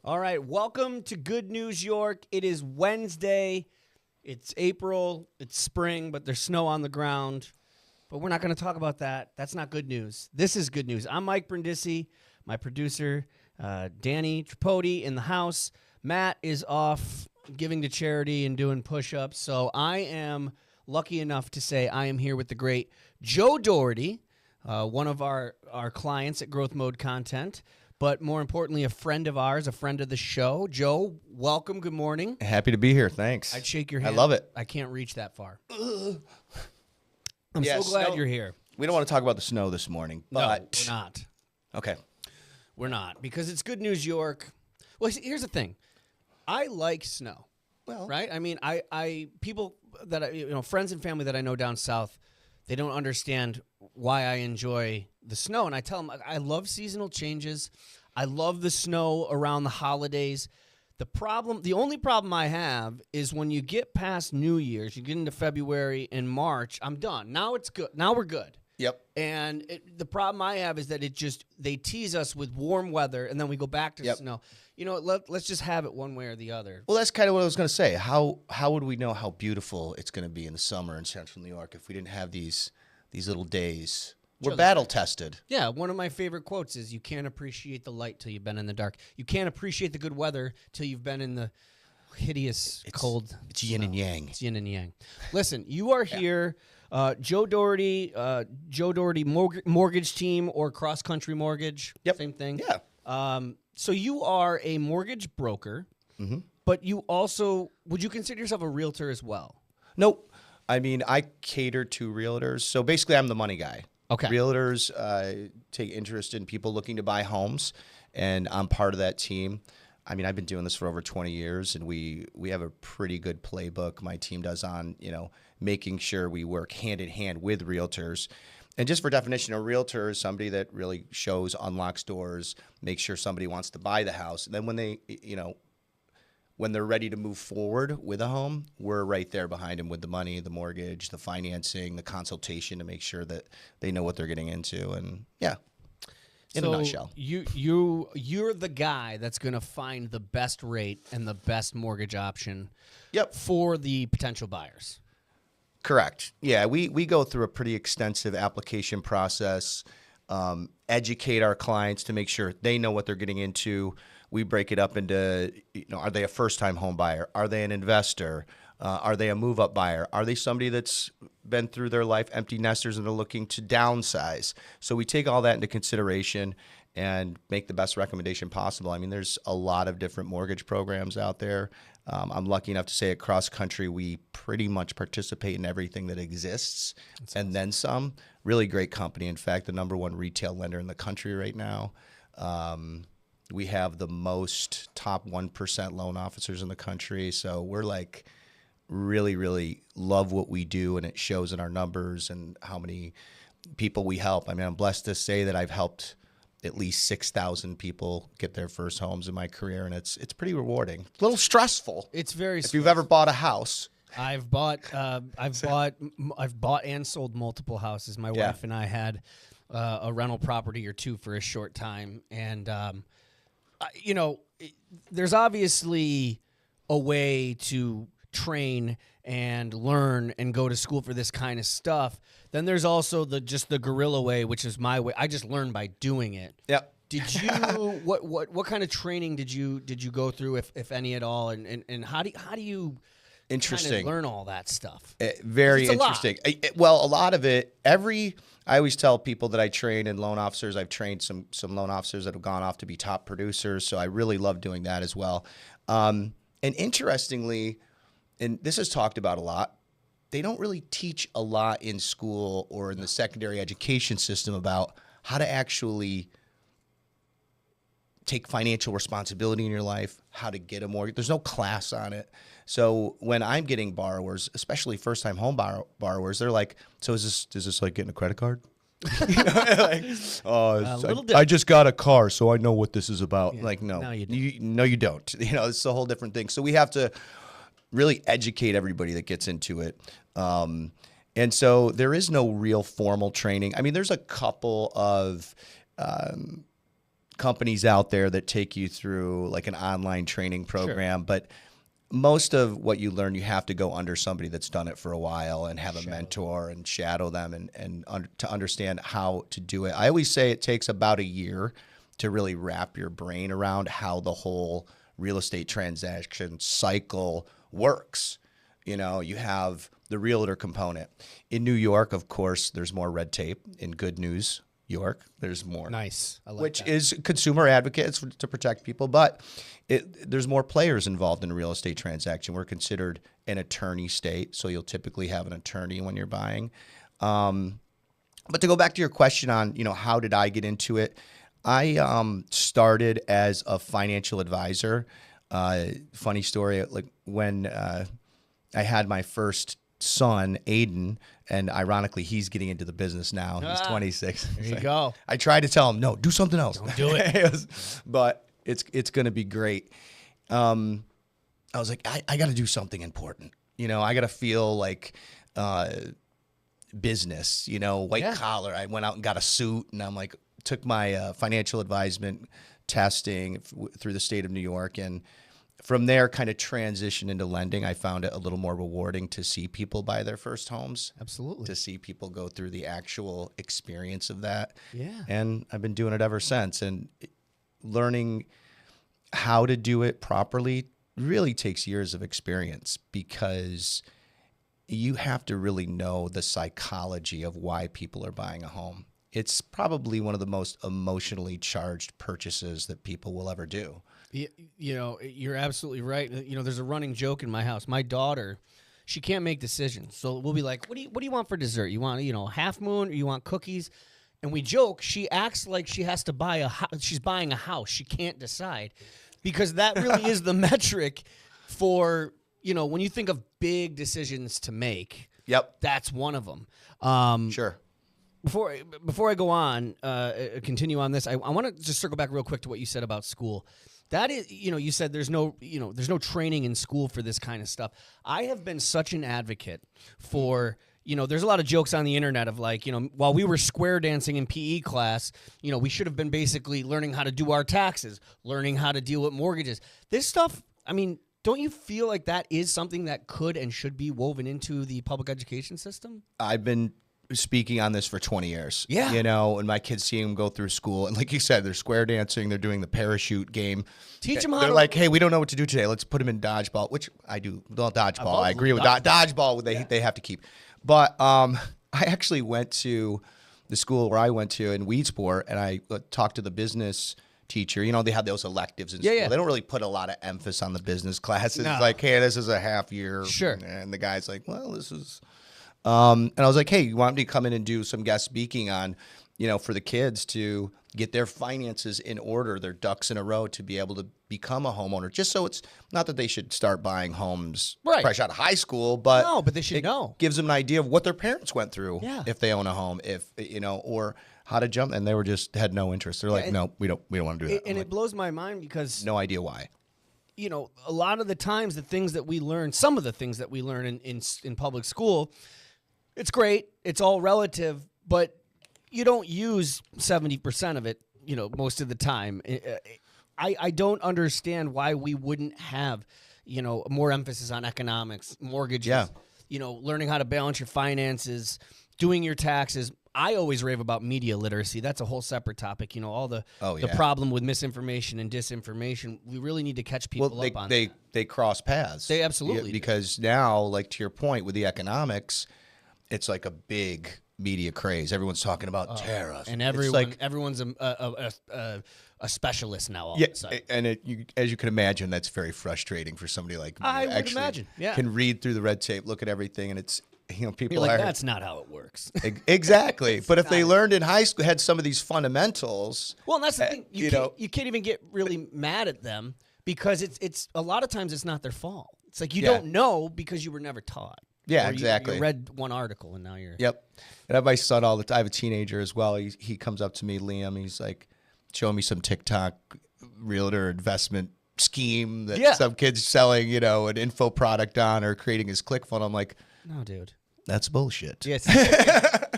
All right, welcome to Good News York. It is Wednesday. It's April. It's spring, but there's snow on the ground. But we're not going to talk about that. That's not good news. This is good news. I'm Mike Brindisi, my producer, Danny Tripodi in the house. Matt is off giving to charity and doing push-ups. So I am lucky enough to say I am here with the great Joe Dougherty, one of our clients at Growth Mode Content. But more importantly, a friend of ours, a friend of the show. Joe, welcome. Good morning. Happy to be here. Thanks. I'd shake your hand. I love it. I can't reach that far. I'm so glad you're here. We don't want to talk about the snow this morning, but... No, we're not. Okay. We're not, because it's Good News York. Well, here's the thing. I like snow, right? I mean, people that friends and family that I know down south, they don't understand why I enjoy the snow. And I tell them I love seasonal changes. I love the snow around the holidays. The only problem I have is when you get past New Year's, you get into February and March, I'm done. Now it's good. Now we're good. Yep. And the problem I have is that they tease us with warm weather, and then we go back to snow. Let's just have it one way or the other. Well, that's kind of what I was going to say. How would we know how beautiful it's going to be in the summer in central New York if we didn't have these little days? We're battle tested. Yeah, one of my favorite quotes is, you can't appreciate the light till you've been in the dark. You can't appreciate the good weather till you've been in the hideous cold. It's yin and yang. It's yin and yang. Listen, you are here, Joe Dougherty, mortgage team or cross country mortgage. Yep. Same thing. Yeah. So you are a mortgage broker, but you also, would you consider yourself a realtor as well? Nope. I mean, I cater to realtors. So basically, I'm the money guy. Okay. Realtors take interest in people looking to buy homes, and I'm part of that team. I mean, I've been doing this for over 20 years, and we have a pretty good playbook my team does on, making sure we work hand in hand with realtors. And just for definition, a realtor is somebody that really shows, unlocks doors, makes sure somebody wants to buy the house. And then when they're ready to move forward with a home, we're right there behind them with the money, the mortgage, the financing, the consultation to make sure that they know what they're getting into. And in a nutshell. You're the guy that's going to find the best rate and the best mortgage option for the potential buyers. Correct. Yeah, we go through a pretty extensive application process, educate our clients to make sure they know what they're getting into. We break it up into, are they a first-time home buyer? Are they an investor? Are they a move-up buyer? Are they somebody that's been through their life empty nesters and they're looking to downsize? So we take all that into consideration and make the best recommendation possible. I mean, there's a lot of different mortgage programs out there. I'm lucky enough to say at Cross Country, we pretty much participate in everything that exists and then some. Really great company. In fact, the #1 retail lender in the country right now. We have the most top 1% loan officers in the country. So we're like really, really love what we do, and it shows in our numbers and how many people we help. I mean, I'm blessed to say that I've helped at least 6,000 people get their first homes in my career, and it's pretty rewarding. A little stressful. It's very stressful. If you've ever bought a house. I've bought and sold multiple houses. My wife and I had a rental property or two for a short time, and there's obviously a way to train and learn and go to school for this kind of stuff. Then there's also the guerrilla way, which is my way. I just learned by doing it. Yep. Did you what kind of training did you go through, if any at all, and how do you interesting kind of learn all that stuff? Very interesting. A lot of it. I always tell people that I train in loan officers. I've trained some loan officers that have gone off to be top producers, so I really love doing that as well. And interestingly, and this is talked about a lot, they don't really teach a lot in school or in the secondary education system about how to actually take financial responsibility in your life, how to get a mortgage. There's no class on it. So when I'm getting borrowers, especially first-time home borrowers, they're like, "So is this like getting a credit card?" I just got a car, so I know what this is about. Yeah, like, no, you don't. It's a whole different thing. So we have to really educate everybody that gets into it. And so there is no real formal training. I mean, there's a couple of companies out there that take you through like an online training program, but most of what you learn, you have to go under somebody that's done it for a while and have a mentor and shadow them and to understand how to do it. I always say it takes about a year to really wrap your brain around how the whole real estate transaction cycle works. You know, you have the realtor component. In New York, of course, there's more red tape. In Good News York, there's more. Nice. I like which that. is consumer advocates to protect people, but there's more players involved in a real estate transaction. We're considered an attorney state, so you'll typically have an attorney when you're buying. But to go back to your question on, you know, how did I get into it? I started as a financial advisor. Funny story, like when I had my first son, Aiden, and ironically, he's getting into the business now. He's 26. There you go. I tried to tell him, no, do something else. Don't do it. But it's going to be great. I was like, I got to do something important. You know, I got to feel like business, you know, white collar. I went out and got a suit, and I'm like, took my financial advisement testing through the state of New York, and from there kind of transitioned into lending. I found it a little more rewarding to see people buy their first homes. Absolutely. To see people go through the actual experience of that. Yeah. And I've been doing it ever since. And learning how to do it properly really takes years of experience, because you have to really know the psychology of why people are buying a home. It's probably one of the most emotionally charged purchases that people will ever do. You know, you're absolutely right. You know, there's a running joke in my house. My daughter, she can't make decisions. So we'll be like, what do you want for dessert? You want, you know, half moon, or you want cookies? And we joke, she acts like she has to buy she's buying a house. She can't decide, because that really is the metric for, you know, when you think of big decisions to make. Yep. That's one of them. Sure. Before I go on, continue on this, I want to just circle back real quick to what you said about school. That is, you know, you said there's no training in school for this kind of stuff. I have been such an advocate for, you know, there's a lot of jokes on the internet of like, you know, while we were square dancing in PE class, you know, we should have been basically learning how to do our taxes, learning how to deal with mortgages. This stuff, I mean, don't you feel like that is something that could and should be woven into the public education system? I've been speaking on this for 20 years. Yeah. You know, and my kids seeing them go through school. And like you said, they're square dancing. They're doing the parachute game. Teach them how They're to... like, hey, we don't know what to do today. Let's put them in dodgeball, which I do. Well, dodgeball. I agree with dodgeball. They have to keep. But I actually went to the school where I went to in Weedsport, and I talked to the business teacher. You know, they have those electives in school. Yeah. They don't really put a lot of emphasis on the business classes. No. It's like, hey, this is a half year. Sure. And the guy's like, well, this is... and I was like, hey, you want me to come in and do some guest speaking on, you know, for the kids to get their finances in order, their ducks in a row to be able to become a homeowner, just so it's not that they should start buying homes fresh out of high school, but no, but they should know. Gives them an idea of what their parents went through if they own a home, if, you know, or how to jump. And they were just had no interest. They're like, no, we don't want to do that. And it blows my mind because no idea why. You know, a lot of the times the things that we learn, some of the things that we learn in public school, it's great. It's all relative, but you don't use 70% of it, you know, most of the time. I don't understand why we wouldn't have, you know, more emphasis on economics, mortgages, you know, learning how to balance your finances, doing your taxes. I always rave about media literacy. That's a whole separate topic. You know, all the problem with misinformation and disinformation. We really need to catch people up on that. They cross paths. They absolutely do. Because now, like to your point with the economics, it's like a big media craze. Everyone's talking about tariffs, and everyone's a specialist now. All of a sudden. And as you can imagine, that's very frustrating for somebody like me. I would imagine. Yeah, can read through the red tape, look at everything, and it's, you know, people You're like, are that's not how it works. Exactly. But if they learned in high school, had some of these fundamentals. Well, and that's the thing. You can't even get really mad at them, because it's a lot of times it's not their fault. It's like you don't know because you were never taught. Yeah, or exactly. You read one article and now you're... Yep. And I have my son all the time. I have a teenager as well. He comes up to me, Liam. He's like showing me some TikTok realtor investment scheme that some kid's selling, you know, an info product on or creating his ClickFunnels. I'm like, no, dude. That's bullshit. Yes.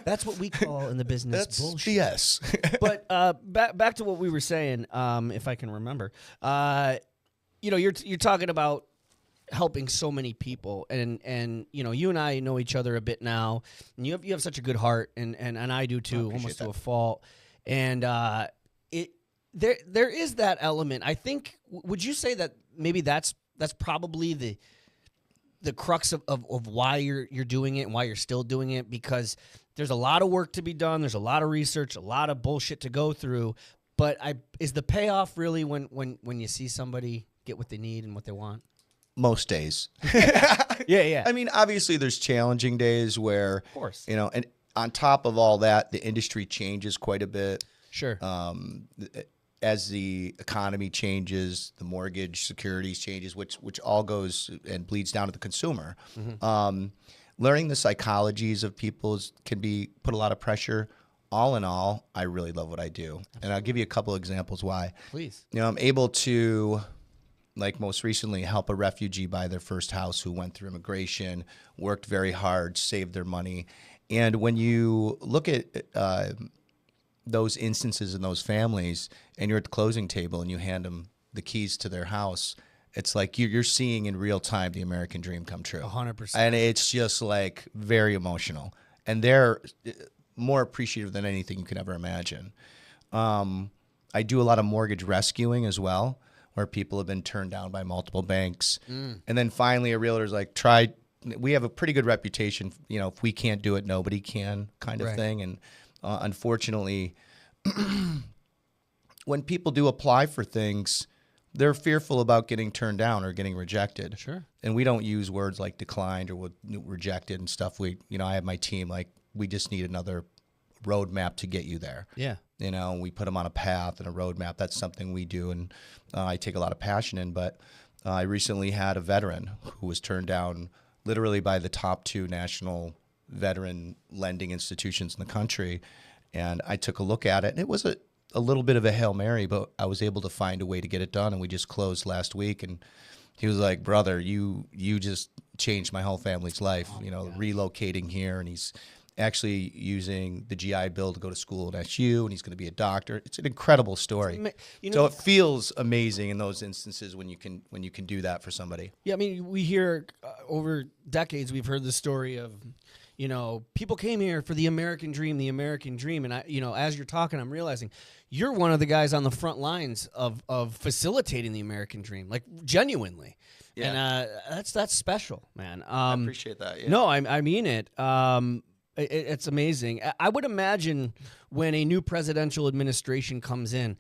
That's what we call in the business That's bullshit. BS. But back to what we were saying, if I can remember. You're talking about helping so many people, and you and I know each other a bit now, and you have such a good heart, and I do too, almost to a fault. And there is that element. I think. Would you say that maybe that's probably the crux of why you're doing it and why you're still doing it? Because there's a lot of work to be done. There's a lot of research, a lot of bullshit to go through. But is the payoff really when you see somebody get what they need and what they want? Most days. Yeah. I mean, obviously there's challenging days where, Of course. and on top of all that, the industry changes quite a bit. Sure. As the economy changes, the mortgage securities changes, which all goes and bleeds down to the consumer. Mm-hmm. Learning the psychologies of people can put a lot of pressure. All in all, I really love what I do. Absolutely. And I'll give you a couple examples why. Please. I'm able to, like most recently, help a refugee buy their first house who went through immigration, worked very hard, saved their money. And when you look at those instances in those families and you're at the closing table and you hand them the keys to their house, it's like you're seeing in real time the American dream come true. 100%. And it's just like very emotional. And they're more appreciative than anything you could ever imagine. I do a lot of mortgage rescuing as well, where people have been turned down by multiple banks. And then finally a realtor's like, we have a pretty good reputation, if we can't do it, nobody can kind of Right. thing. And unfortunately, when people do apply for things, they're fearful about getting turned down or getting rejected. Sure. And we don't use words like declined or rejected and stuff. I have my team, like, we just need another roadmap to get you there. Yeah. We put them on a path and a roadmap. That's something we do, and I take a lot of passion in. But I recently had a veteran who was turned down literally by the top 2 national veteran lending institutions in the country. And I took a look at it, and it was a little bit of a Hail Mary, but I was able to find a way to get it done, and we just closed last week. And he was like, brother, you just changed my whole family's life, relocating here. And he's actually using the GI Bill to go to school at SU, and he's going to be a doctor. It's an incredible story. So it feels amazing in those instances when you can do that for somebody. Yeah, I mean, we hear over decades, we've heard the story of, people came here for the American dream, and I, as you're talking, I'm realizing you're one of the guys on the front lines of facilitating the American dream, like genuinely. Yeah. And that's special, man. I appreciate that. Yeah. No, I mean it. It's amazing. I would imagine when a new presidential administration comes in,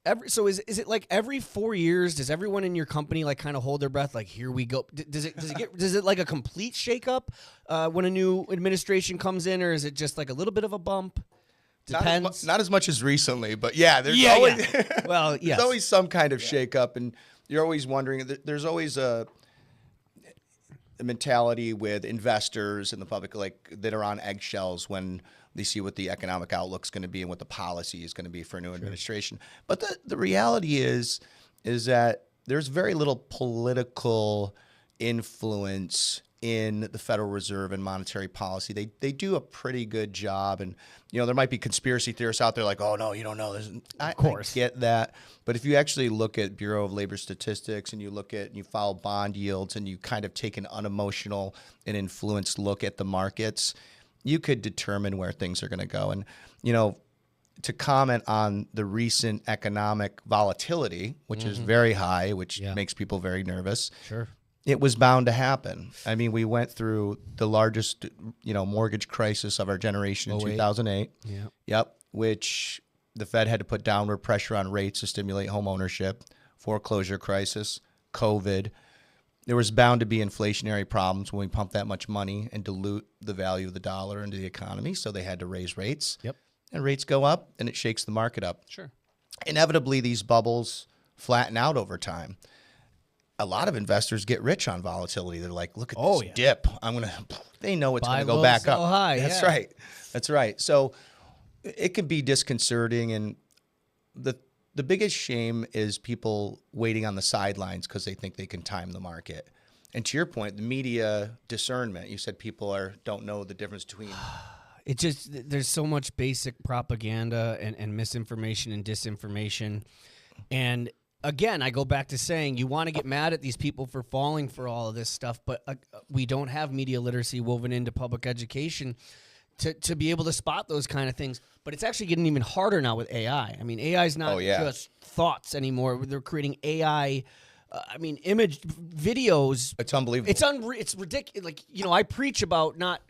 is it like every 4 years? Does everyone in your company like kind of hold their breath? Like, here we go. Does it like a complete shakeup when a new administration comes in, or is it just like a little bit of a bump? Depends. Not as much as recently, but there's always well, yes. There's always some kind of shakeup, and you're always wondering. There's always a mentality with investors and the public that are on eggshells when they see what the economic outlook's going to be and what the policy is going to be for a new administration. But the reality is that there's very little political influence in the Federal Reserve and monetary policy. They do a pretty good job, and there might be conspiracy theorists out there like, oh no, you don't know this. Of course, I get that, but if you actually look at Bureau of Labor Statistics and you follow bond yields and you kind of take an unemotional and influenced look at the markets, you could determine where things are going to go. And to comment on the recent economic volatility, which is very high, which makes people very nervous. Sure. It was bound to happen. I mean, we went through the largest, mortgage crisis of our generation in 2008. Yeah. Yep. Which the Fed had to put downward pressure on rates to stimulate home ownership, foreclosure crisis, COVID. There was bound to be inflationary problems when we pump that much money and dilute the value of the dollar into the economy. So they had to raise rates. Yep. And rates go up, and it shakes the market up. Sure. Inevitably, these bubbles flatten out over time. A lot of investors get rich on volatility. They're like, look at this dip. They know it's going to go back up. High, That's right. That's right. So it can be disconcerting. And the biggest shame is people waiting on the sidelines because they think they can time the market. And to your point, the media discernment, you said people don't know the difference between. It just, there's so much basic propaganda and misinformation and disinformation. And again, I go back to saying you want to get mad at these people for falling for all of this stuff, but we don't have media literacy woven into public education to be able to spot those kind of things. But it's actually getting even harder now with AI. I mean, AI is not just thoughts anymore. They're creating AI. Image videos. It's unbelievable. It's ridiculous. Like, I preach about not,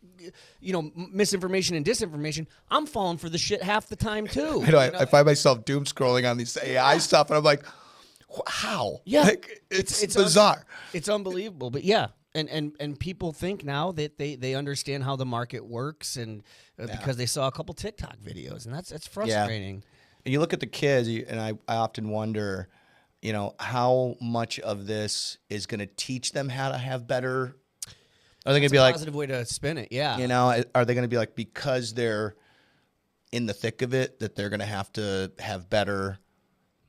misinformation and disinformation. I'm falling for the shit half the time too. I find myself doom scrolling on these AI stuff, and I'm like, how? Yeah, like, it's bizarre. It's unbelievable. But yeah, and people think now that they understand how the market works, and because they saw a couple TikTok videos, and that's frustrating. Yeah. And you look at the kids, and I often wonder, how much of this is going to teach them how to have better? Are they going to be like positive way to spin it? Yeah. Are they going to be like, because they're in the thick of it, that they're going to have better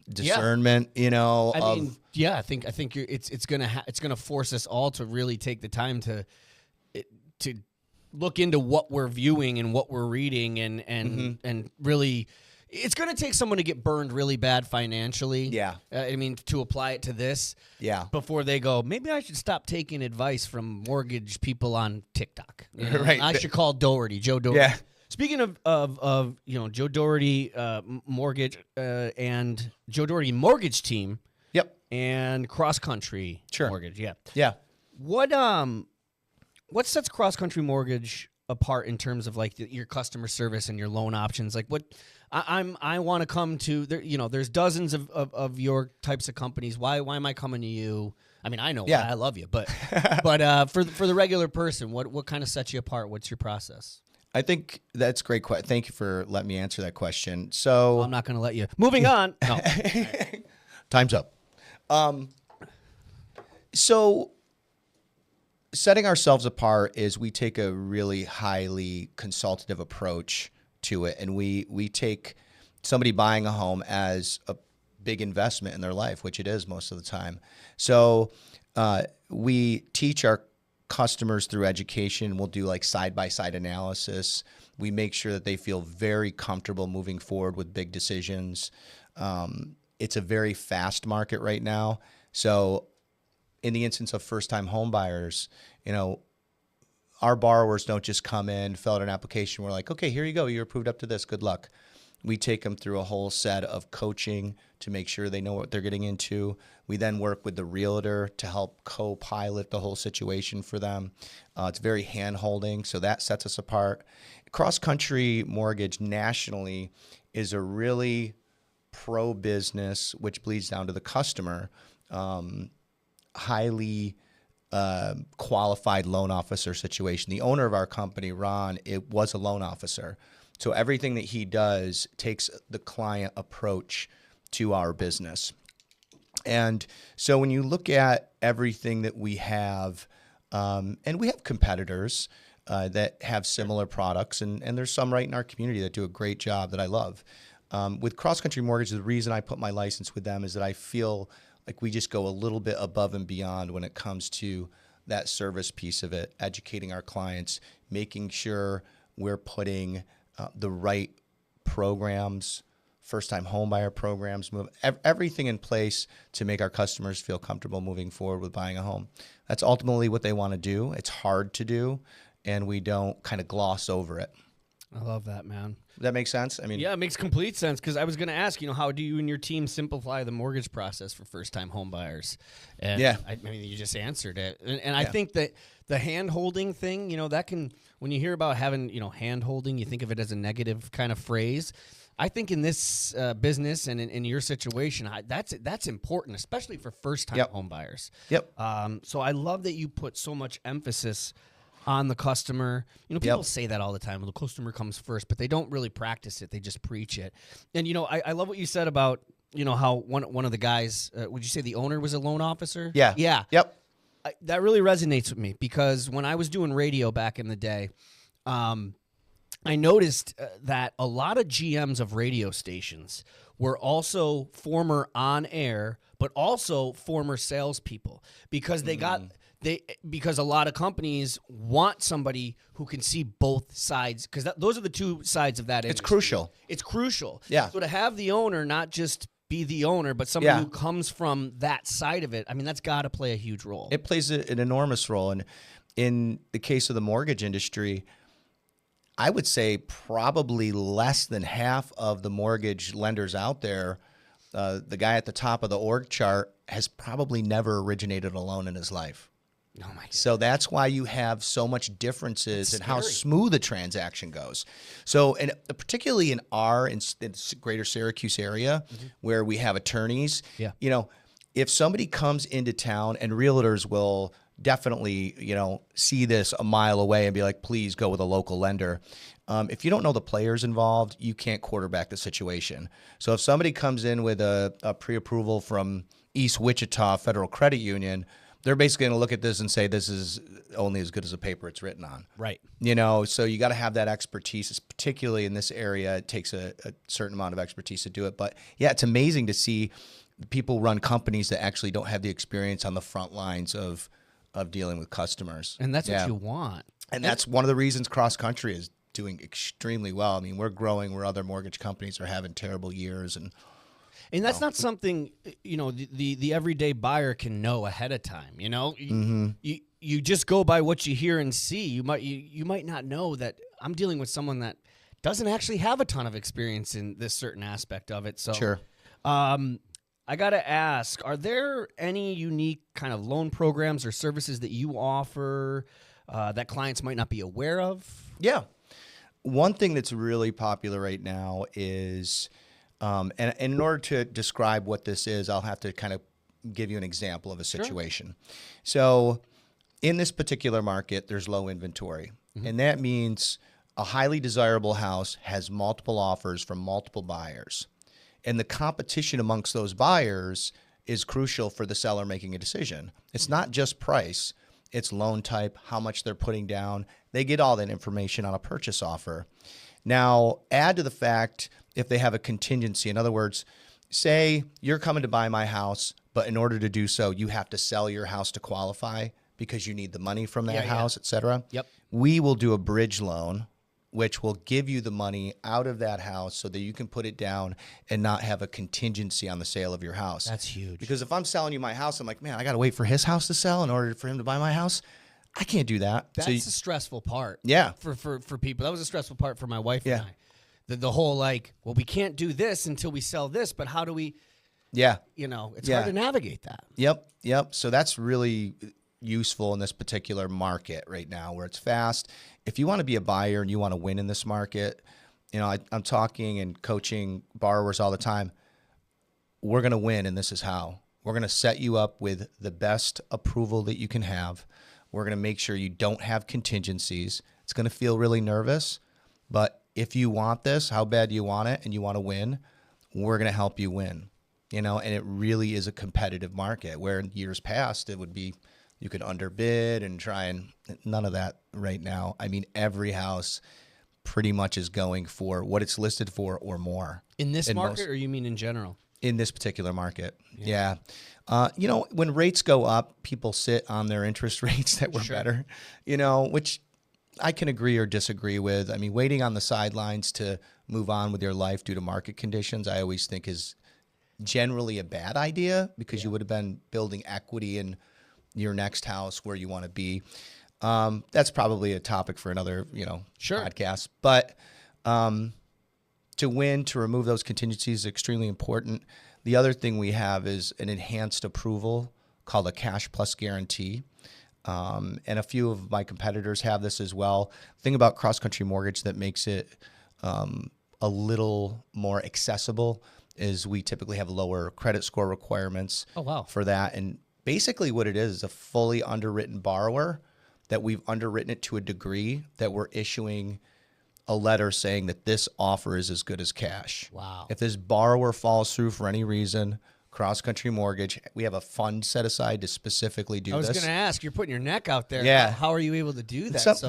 discernment? I think it's gonna force us all to really take the time to look into what we're viewing and what we're reading and really. It's going to take someone to get burned really bad financially. Yeah. To apply it to this. Yeah. Before they go, maybe I should stop taking advice from mortgage people on TikTok. Right. I should call Joe Dougherty. Yeah. Speaking of Joe Dougherty mortgage and Joe Dougherty mortgage team. Yep. And cross country mortgage. Yeah. Yeah. What sets cross country mortgage apart in terms of like your customer service and your loan options? Like what I want to come to there, there's dozens of your types of companies. Why am I coming to you? I mean, I know why. I love you, but for the regular person, what kind of sets you apart? What's your process? I think that's a great question. Thank you for letting me answer that question. So well, I'm not going to let you. Moving on. No. Time's up. So setting ourselves apart is we take a really highly consultative approach to it, and we take somebody buying a home as a big investment in their life, which it is most of the time. So we teach our customers through education. We'll do like side-by-side analysis. We make sure that they feel very comfortable moving forward with big decisions. It's a very fast market right now. So in the instance of first-time home buyers, our borrowers don't just come in, fill out an application. We're like, okay, here you go. You're approved up to this. Good luck. We take them through a whole set of coaching to make sure they know what they're getting into. We then work with the realtor to help co-pilot the whole situation for them. It's very hand-holding, so that sets us apart. Cross-country mortgage nationally is a really pro-business, which bleeds down to the customer, highly qualified loan officer situation. The owner of our company, Ron, it was a loan officer. So everything that he does takes the client approach to our business. And so when you look at everything that we have, and we have competitors that have similar products, and there's some right in our community that do a great job that I love. With Cross Country Mortgage, the reason I put my license with them is that I feel like we just go a little bit above and beyond when it comes to that service piece of it, educating our clients, making sure we're putting the right programs, first-time homebuyer programs, everything in place to make our customers feel comfortable moving forward with buying a home. That's ultimately what they want to do. It's hard to do, and we don't kind of gloss over it. I love that, man. Does that make sense? Yeah, it makes complete sense, because I was going to ask, how do you and your team simplify the mortgage process for first-time home buyers? And you just answered it. And I think that the hand-holding thing, that can, when you hear about having, hand-holding, you think of it as a negative kind of phrase. I think in this business and in your situation, that's important, especially for first-time home buyers. Yep. So I love that you put so much emphasis on the customer. People say that all the time. Well, the customer comes first, but they don't really practice it. They just preach it. And, I love what you said about, how one of the guys, would you say the owner was a loan officer? Yeah. Yeah. Yep. That really resonates with me, because when I was doing radio back in the day, I noticed that a lot of GMs of radio stations were also former on-air, but also former salespeople, because they got because a lot of companies want somebody who can see both sides, because those are the two sides of that industry. It's crucial. It's crucial. Yeah. So to have the owner not just be the owner, but somebody Yeah. who comes from that side of it, I mean, that's got to play a huge role. It plays an enormous role. And in the case of the mortgage industry, I would say probably less than half of the mortgage lenders out there, the guy at the top of the org chart has probably never originated a loan in his life. Oh my God. So that's why you have so much differences in how scary. smooth a transaction goes. So, and particularly in the greater Syracuse area, where we have attorneys, Yeah. you know, if somebody comes into town, and realtors will definitely, you know, see this a mile away and be like, please go with a local lender. If you don't know the players involved, you can't quarterback the situation. So if somebody comes in with a pre-approval from East Wichita Federal Credit Union, they're basically going to look at this and say, this is only as good as the paper it's written on. Right. You know, so you got to have that expertise, particularly in this area. It takes a certain amount of expertise to do it. But yeah, it's amazing to see people run companies that actually don't have the experience on the front lines of dealing with customers. And that's what you want. And that's one of the reasons cross country is doing extremely well. I mean, we're growing where other mortgage companies are having terrible years. And that's not something, you know, the everyday buyer can know ahead of time. You know, you just go by what you hear and see. You might not know that I'm dealing with someone that doesn't actually have a ton of experience in this certain aspect of it. So, Sure. I got to ask, are there any unique kind of loan programs or services that you offer that clients might not be aware of? Yeah. One thing that's really popular right now is, and in order to describe what this is, I'll have to kind of give you an example of a situation. So in this particular market, there's low inventory. And that means a highly desirable house has multiple offers from multiple buyers. And the competition amongst those buyers is crucial for the seller making a decision. It's not just price, it's loan type, how much they're putting down. They get all that information on a purchase offer. Now, add to the fact if they have a contingency. In other words, say you're coming to buy my house, but in order to do so, you have to sell your house to qualify because you need the money from that house, et cetera. Yep. We will do a bridge loan, which will give you the money out of that house so that you can put it down and not have a contingency on the sale of your house. That's huge. Because if I'm selling you my house, I'm like, man, I got to wait for his house to sell in order for him to buy my house. I can't do that. That's So the stressful part. Yeah. For people. That was a stressful part for my wife Yeah. and I. The whole like, well, we can't do this until we sell this, but how do we, yeah. you know, it's Yeah. hard to navigate that. Yep. So that's really useful in this particular market right now where it's fast. If you want to be a buyer and you want to win in this market, you know, I'm talking and coaching borrowers all the time. We're going to win, and this is how. We're going to set you up with the best approval that you can have. We're going to make sure you don't have contingencies. It's going to feel really nervous, but if you want this, how bad do you want it, and you want to win, we're going to help you win. You know, and it really is a competitive market where in years past it would be you could underbid and try, and none of that right now. I mean, every house pretty much is going for what it's listed for or more. In this market, or you mean in general? In this particular market, yeah. You know, when rates go up, people sit on their interest rates that were better, you know, which I can agree or disagree with. I mean, waiting on the sidelines to move on with your life due to market conditions, I always think is generally a bad idea because you would have been building equity in your next house where you want to be. That's probably a topic for another, you know, podcast. But to win, to remove those contingencies is extremely important. The other thing we have is an enhanced approval called a cash plus guarantee. And a few of my competitors have this as well. The thing about cross-country mortgage that makes it a little more accessible is we typically have lower credit score requirements for that. And basically what it is a fully underwritten borrower that we've underwritten it to a degree that we're issuing a letter saying that this offer is as good as cash. Wow. If this borrower falls through for any reason, cross-country mortgage, we have a fund set aside to specifically do this. I was going to ask, you're putting your neck out there. Yeah. How are you able to do that? That's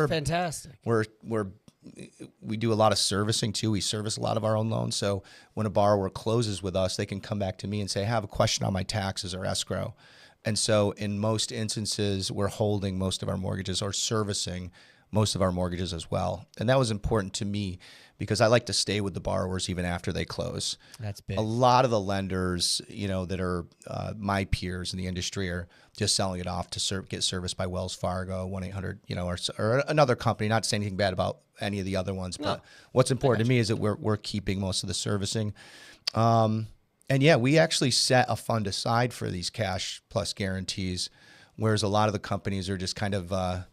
fantastic. We do a lot of servicing too. We service a lot of our own loans. So when a borrower closes with us, they can come back to me and say, I have a question on my taxes or escrow. And so in most instances, we're holding most of our mortgages or servicing most of our mortgages as well. And that was important to me because I like to stay with the borrowers even after they close. That's big. A lot of the lenders, that are my peers in the industry are just selling it off to get serviced by Wells Fargo, 1-800, or another company. Not saying anything bad about any of the other ones, but what's important to me is that we're keeping most of the servicing. And yeah, we actually set a fund aside for these cash plus guarantees, whereas a lot of the companies are just kind of,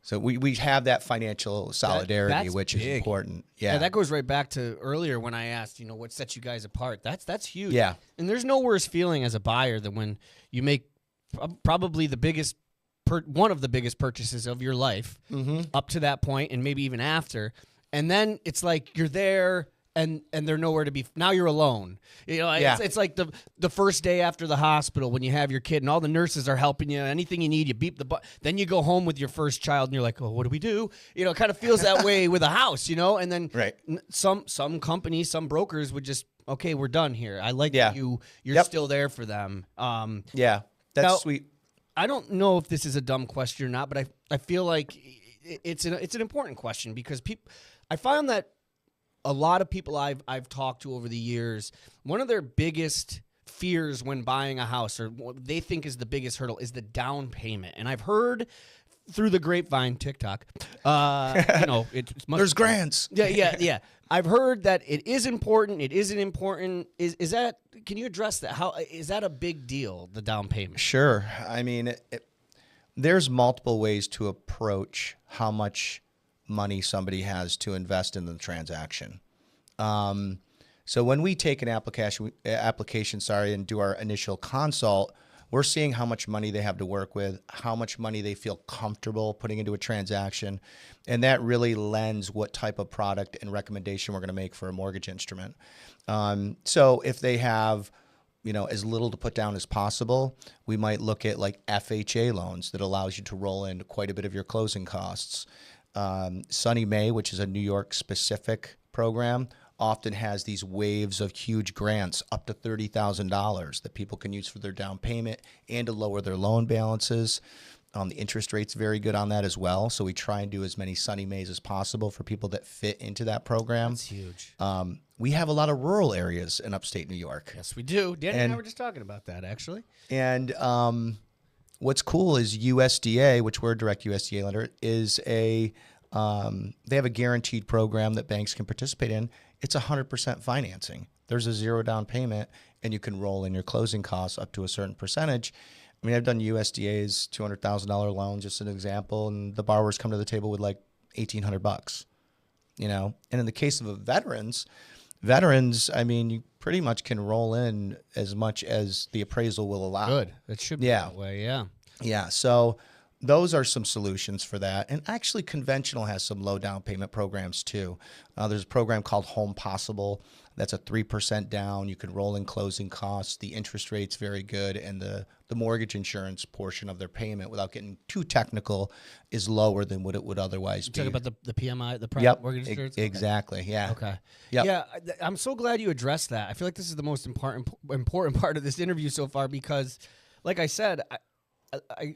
so we have that financial solidarity, that's which big. is important. Yeah. That goes right back to earlier when I asked, what sets you guys apart. That's huge. Yeah. And there's no worse feeling as a buyer than when you make probably the biggest, one of the biggest purchases of your life up to that point, and maybe even after, and then it's like you're there. And they're nowhere to be. Now you're alone. It's like the first day after the hospital when you have your kid and all the nurses are helping you. Anything you need, you beep the button. Then you go home with your first child and you're like, oh, what do we do? It kind of feels that way with a house, And then some companies, some brokers would just, okay, we're done here. I like that you're still there for them. That's now, sweet. I don't know if this is a dumb question or not, but I feel like it's an important question because I found that a lot of people I've talked to over the years, one of their biggest fears when buying a house, or what they think is the biggest hurdle, is the down payment. And I've heard through the grapevine, TikTok, there's grants. Yeah. I've heard that it is important. It isn't important. Is that? Can you address that? How is that a big deal? The down payment. Sure. I mean, there's multiple ways to approach how much money somebody has to invest in the transaction. So when we take an application, and do our initial consult, we're seeing how much money they have to work with, how much money they feel comfortable putting into a transaction, and that really lends what type of product and recommendation we're going to make for a mortgage instrument. So if they have as little to put down as possible, we might look at like FHA loans that allows you to roll in quite a bit of your closing costs. Sunny May, which is a New York specific program, often has these waves of huge grants up to $30,000 that people can use for their down payment and to lower their loan balances. The interest rate's very good on that as well. So we try and do as many Sunny Mays as possible for people that fit into that program. That's huge. We have a lot of rural areas in upstate New York. Yes, we do. Danny and I were just talking about that, actually. And what's cool is USDA, which we're a direct USDA lender, is they have a guaranteed program that banks can participate in. It's 100% financing. There's a zero down payment, and you can roll in your closing costs up to a certain percentage. I mean, I've done USDA's $200,000 loan, just an example, and the borrowers come to the table with like $1,800, And in the case of veterans, I mean, you pretty much can roll in as much as the appraisal will allow. Good. It should be that way, yeah. Yeah, so those are some solutions for that. And actually, conventional has some low down payment programs too. There's a program called Home Possible. That's a 3% down. You can roll in closing costs. The interest rate's very good, and the mortgage insurance portion of their payment, without getting too technical, is lower than what it would otherwise be. Talking about the PMI, the private mortgage insurance? Exactly, yeah. Okay. Yep. Yeah, I'm so glad you addressed that. I feel like this is the most important part of this interview so far because, like I said,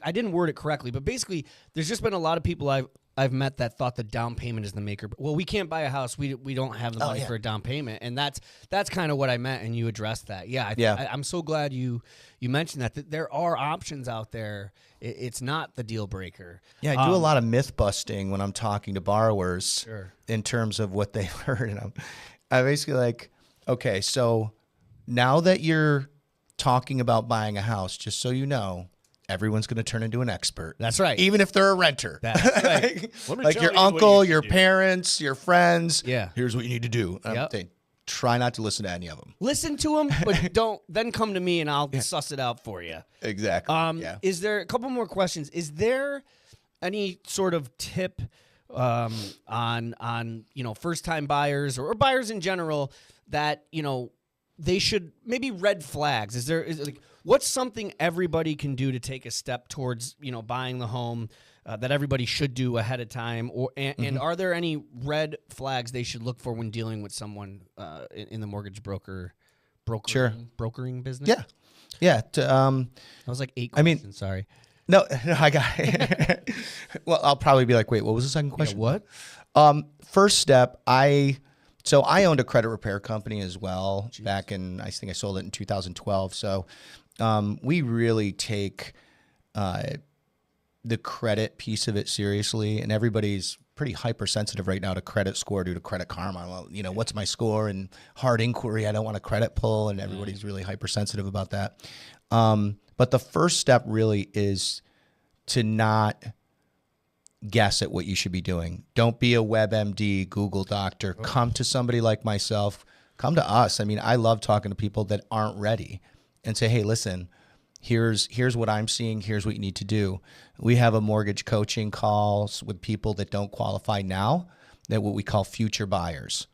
I didn't word it correctly, but basically there's just been a lot of people I've met that thought the down payment is the maker. Well, we can't buy a house. We don't have the money for a down payment. And that's kind of what I meant, and you addressed that. Yeah, I'm so glad you mentioned that there are options out there. It's not the deal breaker. Yeah, I do a lot of myth busting when I'm talking to borrowers in terms of what they've heard. And I'm basically like, okay, so now that you're talking about buying a house, just so you know, everyone's going to turn into an expert. That's right. Even if they're a renter. That's right. Like your uncle, your parents, your friends. Yeah. Here's what you need to do. Try not to listen to any of them. Listen to them, but don't then come to me and I'll suss it out for you. Exactly. Is there a couple more questions? Is there any sort of tip on first time buyers or buyers in general that they should maybe red flags? Is like what's something everybody can do to take a step towards buying the home that everybody should do ahead of time, and are there any red flags they should look for when dealing with someone in the mortgage broker brokering business? Yeah. Yeah. That was like 8 questions. Sorry. No, I got well, I'll probably be like, wait, what was the second question? Yeah, what? First step, I owned a credit repair company as well back in, I think I sold it in 2012. So we really take the credit piece of it seriously, and everybody's pretty hypersensitive right now to credit score due to Credit Karma. Well, you know, what's my score? And hard inquiry, I don't want a credit pull, and everybody's really hypersensitive about that. But the first step really is to not guess at what you should be doing. Don't be a WebMD, Google doctor. Come to somebody like myself. Come to us. I mean, I love talking to people that aren't ready and say, hey, listen, here's what I'm seeing. Here's what you need to do. We have a mortgage coaching calls with people that don't qualify now, that what we call future buyers.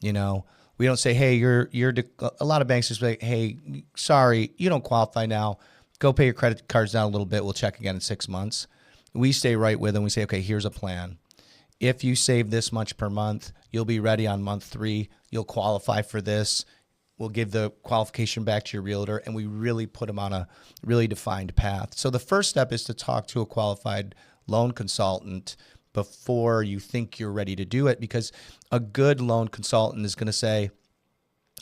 You know, we don't say, hey, a lot of banks just say, hey, sorry, you don't qualify now. Go pay your credit cards down a little bit. We'll check again in 6 months. We stay right with them. We say, okay, here's a plan. If you save this much per month, you'll be ready on month 3. You'll qualify for this. We'll give the qualification back to your realtor, and we really put them on a really defined path. So the first step is to talk to a qualified loan consultant before you think you're ready to do it, because a good loan consultant is going to say,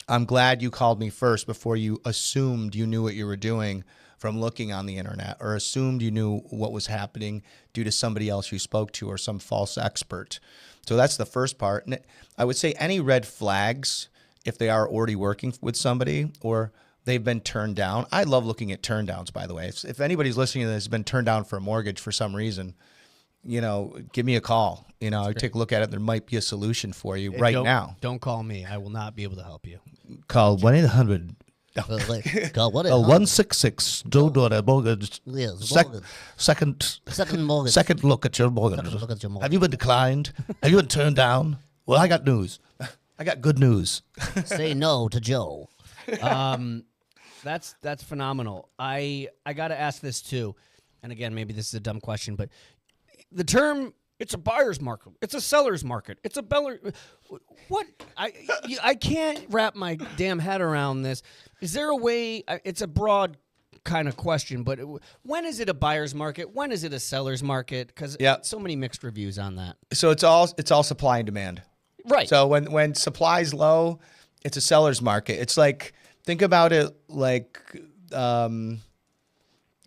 I'm glad you called me first before you assumed you knew what you were doing from looking on the internet, or assumed you knew what was happening due to somebody else you spoke to or some false expert. So that's the first part. And I would say any red flags, if they are already working with somebody or they've been turned down. I love looking at turn downs, by the way. If anybody's listening to this has been turned down for a mortgage for some reason, you know, give me a call. You know, I take a look at it. There might be a solution for you now. Don't call me. I will not be able to help you. Call 1-800. Call what? 166 Joe Dougherty mortgage. Yes, Second mortgage. second look at your mortgage. Second look at your mortgage. Have you been declined? Have you been turned down? Well, I got news. I got good news. Say no to Joe. That's phenomenal. I got to ask this too, and again, maybe this is a dumb question, but the term, it's a buyer's market, it's a seller's market, it's a beller. What? I can't wrap my damn head around this. Is there a way? It's a broad kind of question, but when is it a buyer's market? When is it a seller's market? Because so many mixed reviews on that. So it's all supply and demand. Right. So when supply's low, it's a seller's market. It's like, think about it like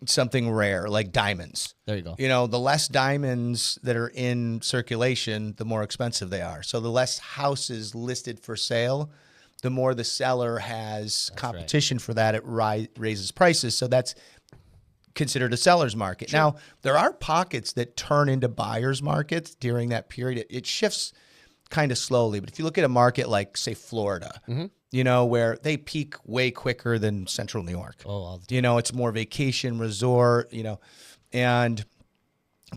something rare, like diamonds. There you go. You know, the less diamonds that are in circulation, the more expensive they are. So the less houses listed for sale, the more the seller has competition for that. It raises prices. So that's considered a seller's market. Sure. Now, there are pockets that turn into buyer's markets during that period. It shifts kind of slowly. But if you look at a market like, say, Florida, you know, where they peak way quicker than central New York. You know, it's more vacation resort, you know, and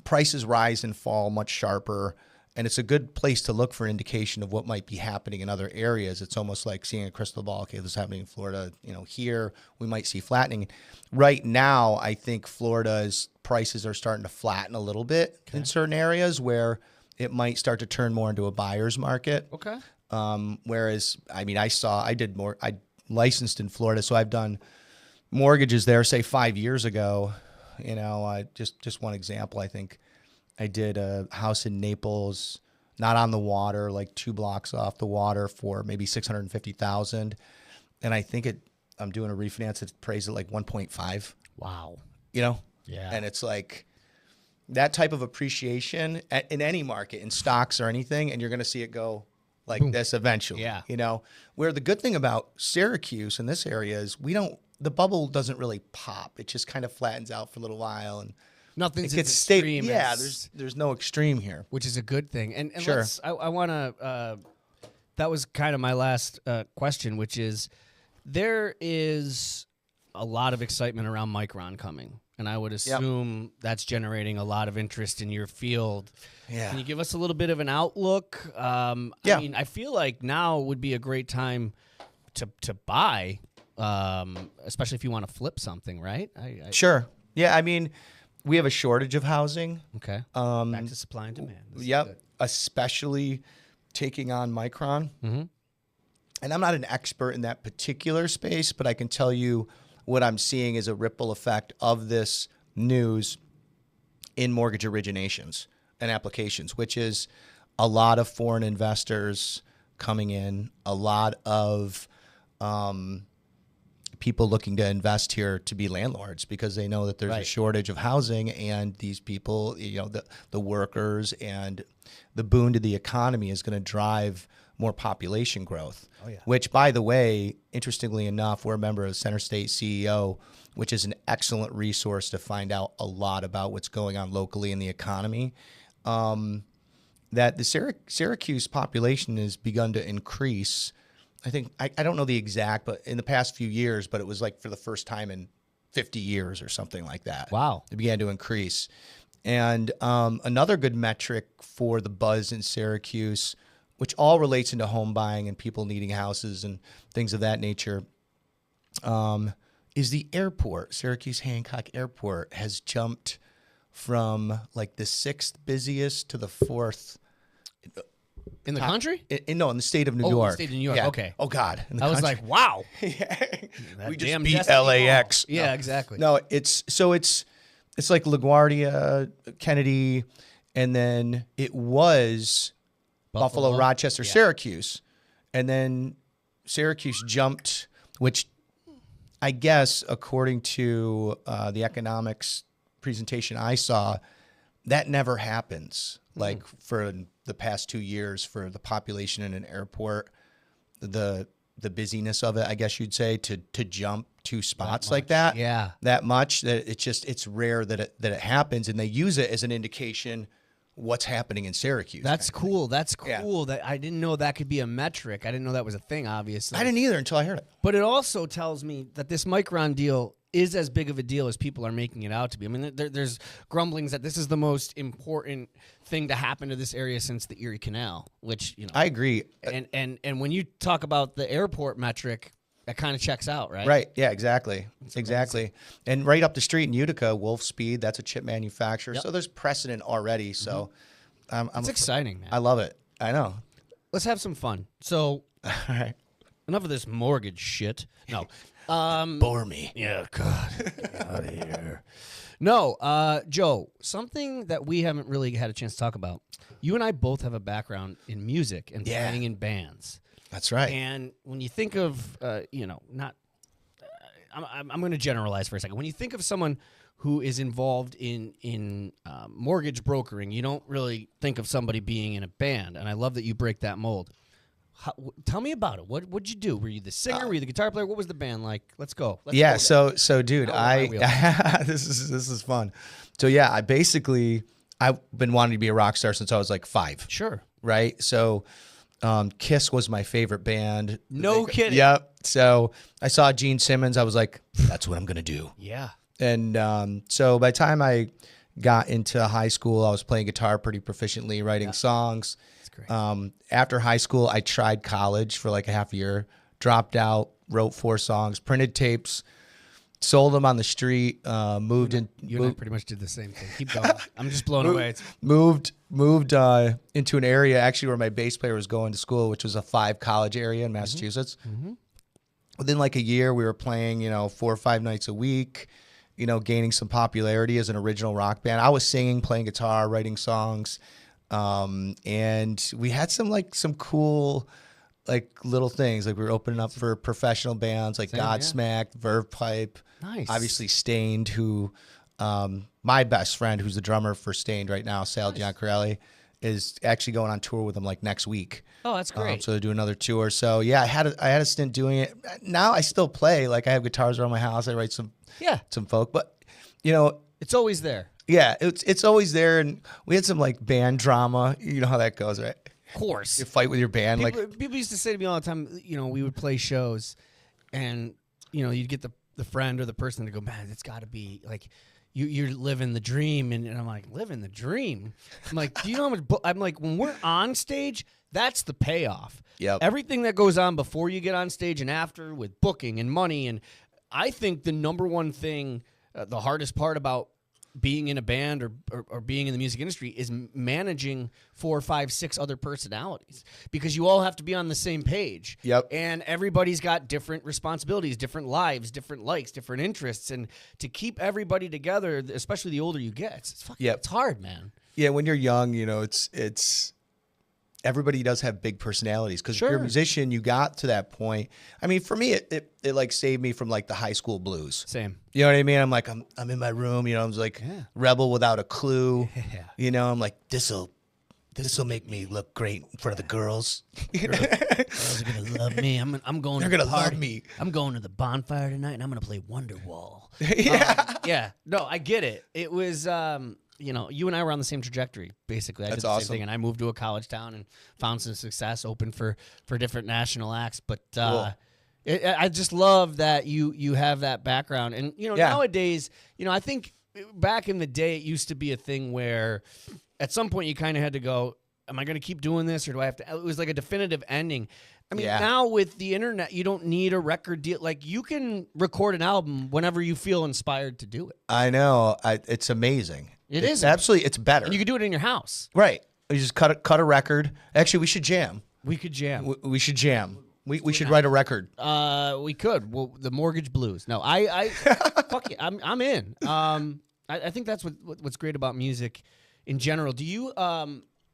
prices rise and fall much sharper. And it's a good place to look for indication of what might be happening in other areas. It's almost like seeing a crystal ball. Okay, this is happening in Florida. You know, here we might see flattening. Right now, I think Florida's prices are starting to flatten a little bit in certain areas where it might start to turn more into a buyer's market. Okay. Whereas, I mean, I licensed in Florida, so I've done mortgages there, say 5 years ago. You know, just one example, I think I did a house in Naples, not on the water, like 2 blocks off the water for maybe $650,000. And I think I'm doing a refinance that's appraised at like 1.5. Wow. You know? Yeah. And it's like that type of appreciation in any market, in stocks or anything, and you're going to see it go like this eventually. Yeah. You know, where the good thing about Syracuse in this area is the bubble doesn't really pop. It just kind of flattens out for a little while and nothing's extreme. Yeah, there's no extreme here, which is a good thing. And sure. I want to. That was kind of my last question, which is there is a lot of excitement around Micron coming, and I would assume that's generating a lot of interest in your field. Yeah. Can you give us a little bit of an outlook? I mean, I feel like now would be a great time to buy, especially if you want to flip something, right? Sure. Yeah, I mean, we have a shortage of housing. Okay. Back to supply and demand. Yep. Especially taking on Micron. and I'm not an expert in that particular space, but I can tell you what I'm seeing is a ripple effect of this news in mortgage originations and applications, which is a lot of foreign investors coming in, a lot of people looking to invest here to be landlords because they know that there's a shortage of housing, and these people, the workers and the boon to the economy is going to drive more population growth. Oh, yeah. Which, by the way, interestingly enough, we're a member of Center State CEO, which is an excellent resource to find out a lot about what's going on locally in the economy. That the Syracuse population has begun to increase. I think, I don't know the exact, but in the past few years, but it was like for the first time in 50 years or something like that. Wow. It began to increase. And another good metric for the buzz in Syracuse, which all relates into home buying and people needing houses and things of that nature, is the airport. Syracuse Hancock Airport has jumped from like the 6th busiest to the 4th. In the country? In the state of New In York. the state of New York. Yeah. Okay. Oh, God. I was like, wow. We just damn beat Destiny LAX. Ball. Yeah, exactly. No, it's like LaGuardia, Kennedy, and then it was Buffalo, Rochester, Syracuse. And then Syracuse jumped, which I guess, according to the economics presentation I saw, that never happens. Like for the past 2 years, for the population in an airport, the busyness of it, I guess you'd say, to jump 2 spots like that, that much, that it's rare that it happens, and they use it as an indication what's happening in Syracuse. That's cool. That's cool. That I didn't know that could be a metric. I didn't know that was a thing, obviously. I didn't either until I heard it. But it also tells me that this Micron deal is as big of a deal as people are making it out to be. I mean, there's grumblings that this is the most important thing to happen to this area since the Erie Canal, which, I agree. And when you talk about the airport metric, that kind of checks out, right? Right. Yeah, exactly. Exactly. And right up the street in Utica, Wolf Speed, that's a chip manufacturer. Yep. So there's precedent already. So it's exciting, man. I love it. I know. Let's have some fun. So, all right. Enough of this mortgage shit. No. Bore me. Yeah, God. Get out of here. No, Joe, something that we haven't really had a chance to talk about. You and I both have a background in music and playing in bands. That's right. And when you think of, I'm going to generalize for a second. When you think of someone who is involved in mortgage brokering, you don't really think of somebody being in a band. And I love that you break that mold. Tell me about it. What'd you do? Were you the singer? Were you the guitar player? What was the band like? Let's go. So dude, this is fun. So yeah, I've been wanting to be a rock star since I was like 5. Sure. Right. So Kiss was my favorite band. No kidding. Yep. So I saw Gene Simmons. I was like, that's what I'm gonna do. Yeah. And so by the time I got into high school, I was playing guitar pretty proficiently, writing songs. After high school, I tried college for like a half year, dropped out, wrote 4 songs, printed tapes, sold them on the street, moved in. You and I pretty much did the same thing. Keep going. I'm just blown away. Moved into an area actually where my bass player was going to school, which was a 5 college area in Massachusetts. Mm-hmm. Within like a year, we were playing, 4 or 5 nights a week, gaining some popularity as an original rock band. I was singing, playing guitar, writing songs. And we had some cool, like little things. Like we were opening up for professional bands like Godsmack, Verve Pipe, obviously Stained, who, my best friend, who's the drummer for Stained right now, Sal Giancarelli, is actually going on tour with them like next week. Oh, that's great. So they do another tour. So yeah, I had a stint doing it. Now I still play. Like I have guitars around my house. I write some folk, but it's always there. Yeah, it's always there, and we had some like band drama. You know how that goes, right? Of course. You fight with your band. People used to say to me all the time, we would play shows, and you'd get the friend or the person to go, man, it's got to be like you're living the dream, and I'm like, living the dream. I'm like, do you know how much? I'm like, when we're on stage, that's the payoff. Yep. Everything that goes on before you get on stage and after with booking and money, and I think the number one thing, the hardest part about being in a band or being in the music industry is managing 4, 5, 6 other personalities because you all have to be on the same page. Yep. And everybody's got different responsibilities, different lives, different likes, different interests. And to keep everybody together, especially the older you get, it's fucking, it's hard, man. Yeah, when you're young, it's everybody does have big personalities because you're a musician. You got to that point. I mean, for me, it like saved me from like the high school blues. Same. You know what I mean? I'm like, I'm in my room. I was like rebel without a clue. Yeah. I'm like, this'll make me look great in front of the girls. Girls are gonna love me. I'm going. They're to the gonna party. love me. I'm going to the bonfire tonight, and I'm gonna play Wonderwall. Yeah. No, I get it. It was. You and I were on the same trajectory, basically. I did the same thing, and I moved to a college town and found some success, open for different national acts. But I just love that you have that background. And, nowadays, I think back in the day, it used to be a thing where at some point you kind of had to go, am I going to keep doing this or do I have to? It was like a definitive ending. I mean, now with the internet, you don't need a record deal. Like, you can record an album whenever you feel inspired to do it. I know. It's amazing. It's absolutely. It's better. And you can do it in your house. Right. You just cut a record. Actually, we should jam. We could jam. We should jam. We should write a record. We could. Well, the Mortgage Blues. No, I fuck it. I'm in. I think that's what's great about music in general. Do you?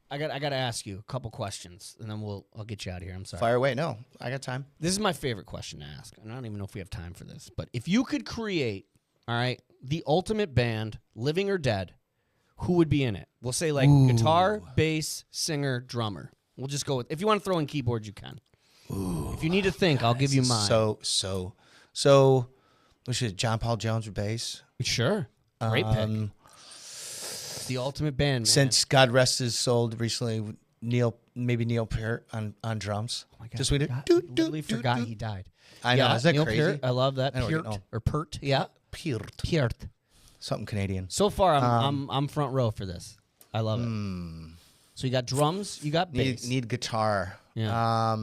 I got to ask you a couple questions, and then I'll get you out of here. I'm sorry. Fire away. No, I got time. This is my favorite question to ask, and I don't even know if we have time for this. But if you could create, all right, the ultimate band, living or dead, who would be in it? We'll say like guitar, bass, singer, drummer. We'll just go with. If you want to throw in keyboards, you can. If you need to think, I'll give you mine. So, what should John Paul Jones with bass? Sure. Great pick. The ultimate band, man. Since God rest his soul, recently Neil Peart on drums. Oh my God, Just we did. Literally forgot he died. I know. Is that Neil crazy? Peart, I love that. I don't Peart know. or Pert? Yeah. Peart. Something Canadian. So far, I'm front row for this. I love it. So you got drums, you got bass. Need guitar. Yeah.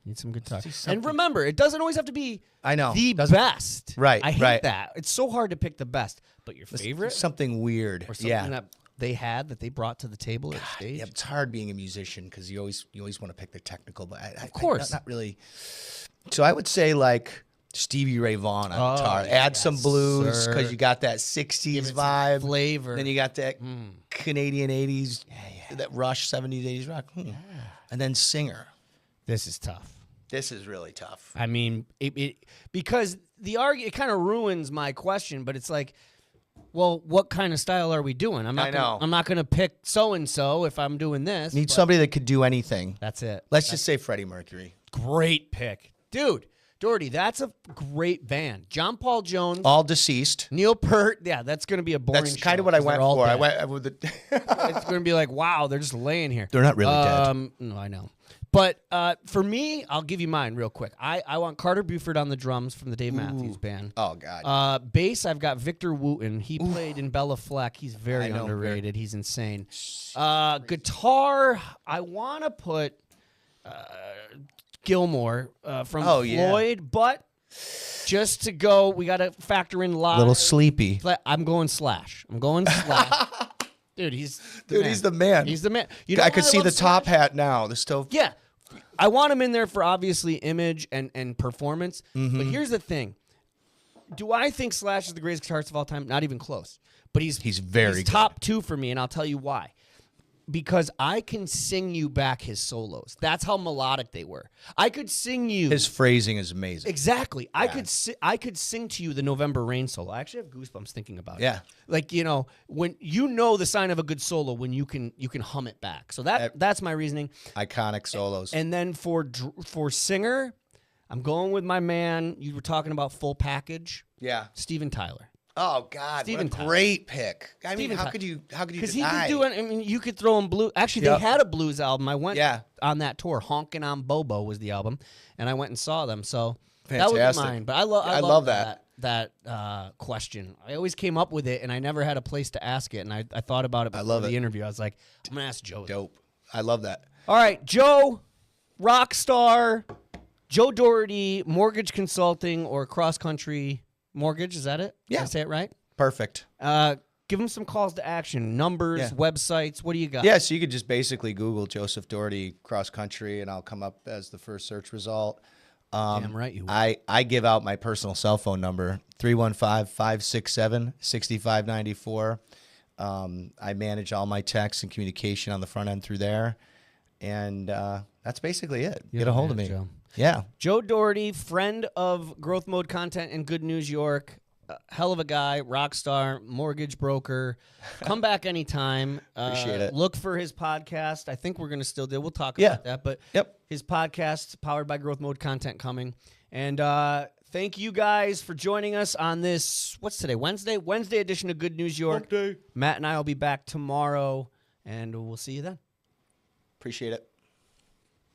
Need some guitar. And remember, it doesn't always have to be the best. Right, I hate right. that. It's so hard to pick the best. But your favorite? Something weird. Or something that they had that they brought to the table at stage? Yeah, it's hard being a musician because you always want to pick the technical. But of course. Not really. So I would say like Stevie Ray Vaughan on guitar. Add some blues because you got that 60s vibe. Flavor. Then you got that Canadian 80s, that Rush 70s, 80s rock. And then singer. This is tough. This is really tough. I mean, because it kind of ruins my question, but it's like, well, what kind of style are we doing? I'm not going to pick so-and-so if I'm doing this. Need somebody that could do anything. That's it. Let's just say Freddie Mercury. Great pick. Dude, Dougherty, that's a great band. John Paul Jones. All deceased. Neil Peart. Yeah, that's going to be a boring That's kind of what I went for. I went with it's going to be like, wow, they're just laying here. They're not really dead. No, I know. But for me, I'll give you mine real quick. I want Carter Buford on the drums from the Dave Matthews Band. Oh, God. Bass, I've got Victor Wooten. He played in Bella Fleck. He's very underrated. He's insane. Guitar, I want to put Gilmore from Floyd, but just to go, we got to factor in live. A little sleepy. I'm going Slash. Dude, he's the man. He's the man. You know I could see the Slash? top hat now. The stove. Yeah. I want him in there for obviously image and performance. But here's the thing. Do I think Slash is the greatest guitarist of all time? Not even close. But he's very good. Top 2 for me, and I'll tell you why. Because I can sing you back his solos. That's how melodic they were. I could sing you. His phrasing is amazing. Exactly. Yeah. I could sing to you the November Rain solo. I actually have goosebumps thinking about it. Yeah. Like, when the sign of a good solo when you can hum it back. So that's my reasoning. Iconic solos. And then for singer, I'm going with my man. You were talking about full package. Yeah. Steven Tyler. Oh God, Steven what a great pick. I mean, Steven how could you Because deny? he could do it. I mean, you could throw him blues. Actually, they had a blues album. I went on that tour. Honkin' on Bobo was the album, and I went and saw them. So that was mine. But I love that question. I always came up with it, and I never had a place to ask it. And I thought about it before the interview. I was like, I'm gonna ask Joe. Dope. I love that. All right, Joe, rock star, Joe Dougherty, mortgage consulting or cross country mortgage. Is that it? Yeah. Did I say it right? Perfect. Give them some calls to action, numbers, Yeah. websites. What do you got? Yeah, so you could just basically Google Joseph Dougherty cross country, and I'll come up as the first search result. Damn right you will. I give out my personal cell phone number, 315-567-6594. I manage all my texts and communication on the front end through there. And that's basically it. Get a hold of me. Joe. Yeah. Joe Dougherty, friend of Growth Mode Content and Good News York. Hell of a guy, rock star, mortgage broker. Come back anytime. Appreciate it. Look for his podcast. I think we're going to still do. We'll talk Yeah. about that. But Yep. his podcast, powered by Growth Mode Content, coming. And thank you guys for joining us on this, what's today, Wednesday? Wednesday edition of Good News York. Matt and I will be back tomorrow, and we'll see you then. Appreciate it.